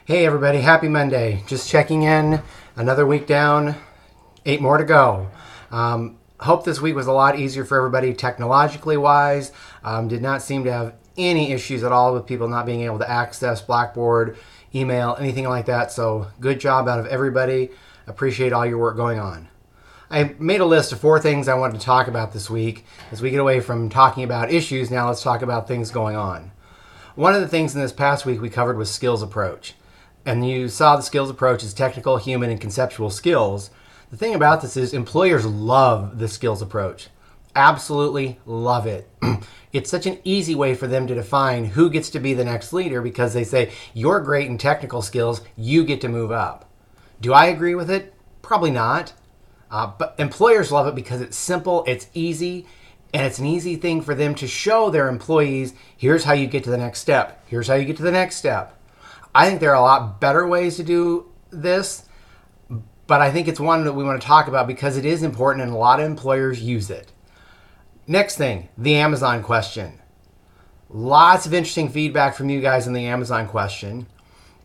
Hey everybody, happy Monday. Just checking in, another week down, 8 more to go. Hope this week was a lot easier for everybody technologically wise. Did not seem to have any issues at all with people not being able to access Blackboard, email, anything like that. So good job out of everybody. Appreciate all your work going on. I made a list of 4 things I wanted to talk about this week. As we get away from talking about issues, now let's talk about things going on. One of the things in this past week we covered was skills approach. And you saw the skills approach as technical, human, and conceptual skills. The thing about this is employers love the skills approach. Absolutely love it. It's such an easy way for them to define who gets to be the next leader because they say, you're great in technical skills, you get to move up. Do I agree with it? Probably not. But employers love it because it's simple, it's easy, and it's an easy thing for them to show their employees, here's how you get to the next step. Here's how you get to the next step. I think there are a lot better ways to do this, but I think it's one that we want to talk about because it is important and a lot of employers use it. Next thing, the Amazon question. Lots of interesting feedback from you guys on the Amazon question.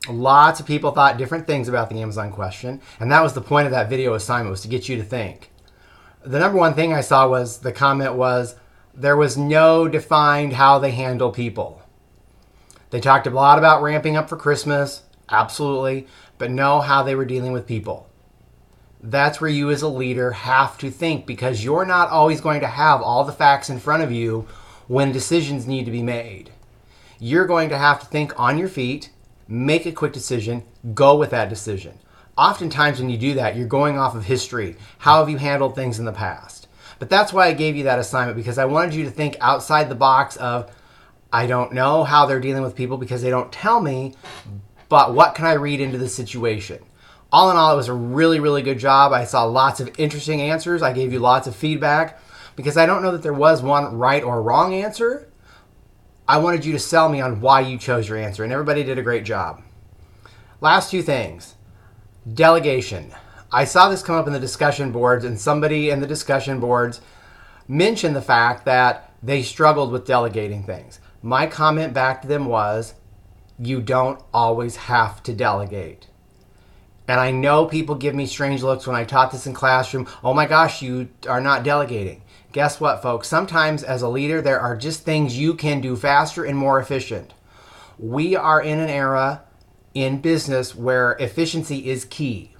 Lots of people thought different things about the Amazon question, and that was the point of that video assignment, was to get you to think. The number one thing I saw was, the comment was, there was no defined how they handle people. They talked a lot about ramping up for Christmas, absolutely, but know how they were dealing with people. That's where you as a leader have to think, because you're not always going to have all the facts in front of you when decisions need to be made. You're going to have to think on your feet, make a quick decision, go with that decision. Oftentimes when you do that, you're going off of history. How have you handled things in the past? But that's why I gave you that assignment, because I wanted you to think outside the box of, I don't know how they're dealing with people because they don't tell me, but what can I read into the situation? All in all, it was a really, really good job. I saw lots of interesting answers. I gave you lots of feedback because I don't know that there was one right or wrong answer. I wanted you to sell me on why you chose your answer, and everybody did a great job. Last 2 things. Delegation. I saw this come up in the discussion boards, and somebody in the discussion boards mentioned the fact that they struggled with delegating things. My comment back to them was, you don't always have to delegate. And I know people give me strange looks when I taught this in classroom. Oh my gosh, you are not delegating. Guess what, folks? Sometimes as a leader, there are just things you can do faster and more efficient. We are in an era in business where efficiency is key.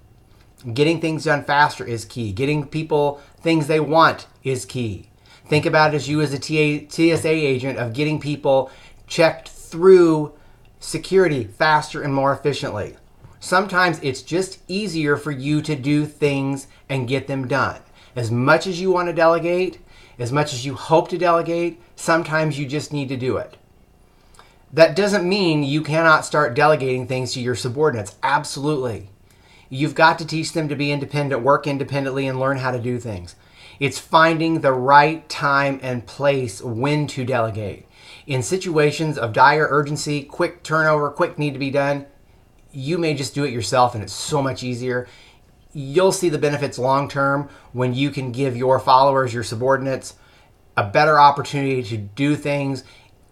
Getting things done faster is key. Getting people things they want is key. Think about it as you as a TSA agent of getting people checked through security faster and more efficiently. Sometimes it's just easier for you to do things and get them done. As much as you want to delegate, as much as you hope to delegate, sometimes you just need to do it. That doesn't mean you cannot start delegating things to your subordinates. Absolutely. You've got to teach them to be independent, work independently, and learn how to do things. It's finding the right time and place when to delegate. In situations of dire urgency, quick turnover, quick need to be done, you may just do it yourself and it's so much easier. You'll see the benefits long term when you can give your followers, your subordinates, a better opportunity to do things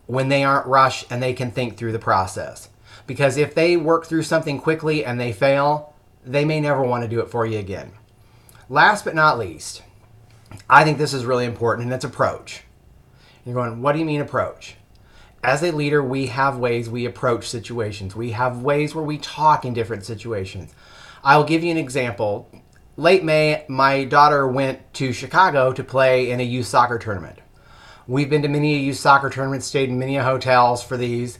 when they aren't rushed and they can think through the process. Because if they work through something quickly and they fail, they may never want to do it for you again. Last but not least, I think this is really important, and it's approach. You're going, what do you mean approach? As a leader, we have ways we approach situations. We have ways where we talk in different situations. I'll give you an example. Late May, my daughter went to Chicago to play in a youth soccer tournament. We've been to many youth soccer tournaments, stayed in many hotels for these.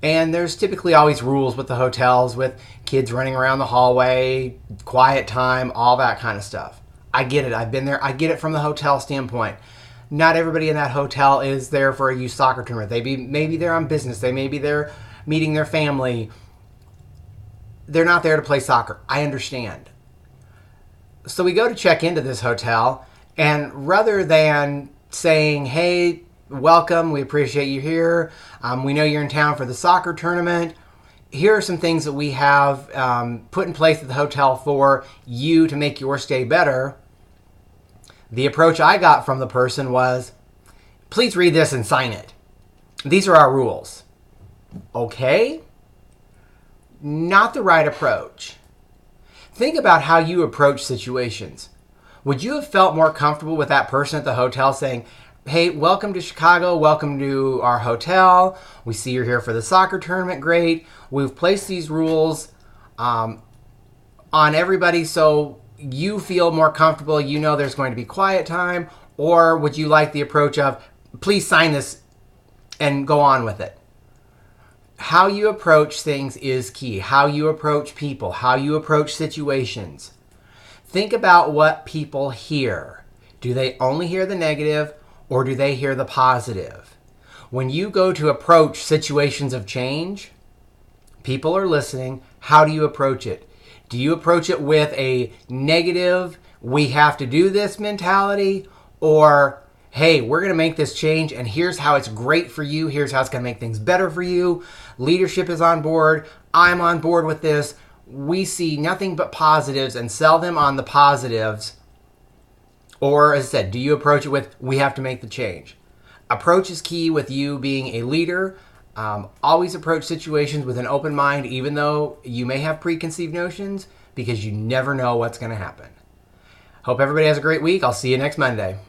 And there's typically always rules with the hotels, with kids running around the hallway, quiet time, all that kind of stuff. I get it. I've been there. I get it from the hotel standpoint. Not everybody in that hotel is there for a youth soccer tournament. They may be there on business. They may be there meeting their family. They're not there to play soccer. I understand. So we go to check into this hotel, and rather than saying, hey, welcome, we appreciate you here, we know you're in town for the soccer tournament, here are some things that we have put in place at the hotel for you to make your stay better. The approach I got from the person was, please read this and sign it. These are our rules. Okay. not the right approach. Think about how you approach situations. Would you have felt more comfortable with that person at the hotel saying, hey, welcome to Chicago, welcome to our hotel. We see you're here for the soccer tournament, great. We've placed these rules on everybody so you feel more comfortable, you know there's going to be quiet time? Or would you like the approach of, please sign this and go on with it? How you approach things is key. How you approach people, how you approach situations. Think about what people hear. Do they only hear the negative or do they hear the positive? When you go to approach situations of change, people are listening. How do you approach it? Do you approach it with a negative, we have to do this mentality? Or, hey, we're going to make this change and here's how it's great for you. Here's how it's going to make things better for you. Leadership is on board. I'm on board with this. We see nothing but positives and sell them on the positives. Or, as I said, do you approach it with, we have to make the change? Approach is key with you being a leader. Always approach situations with an open mind, even though you may have preconceived notions, because you never know what's going to happen. Hope everybody has a great week. I'll see you next Monday.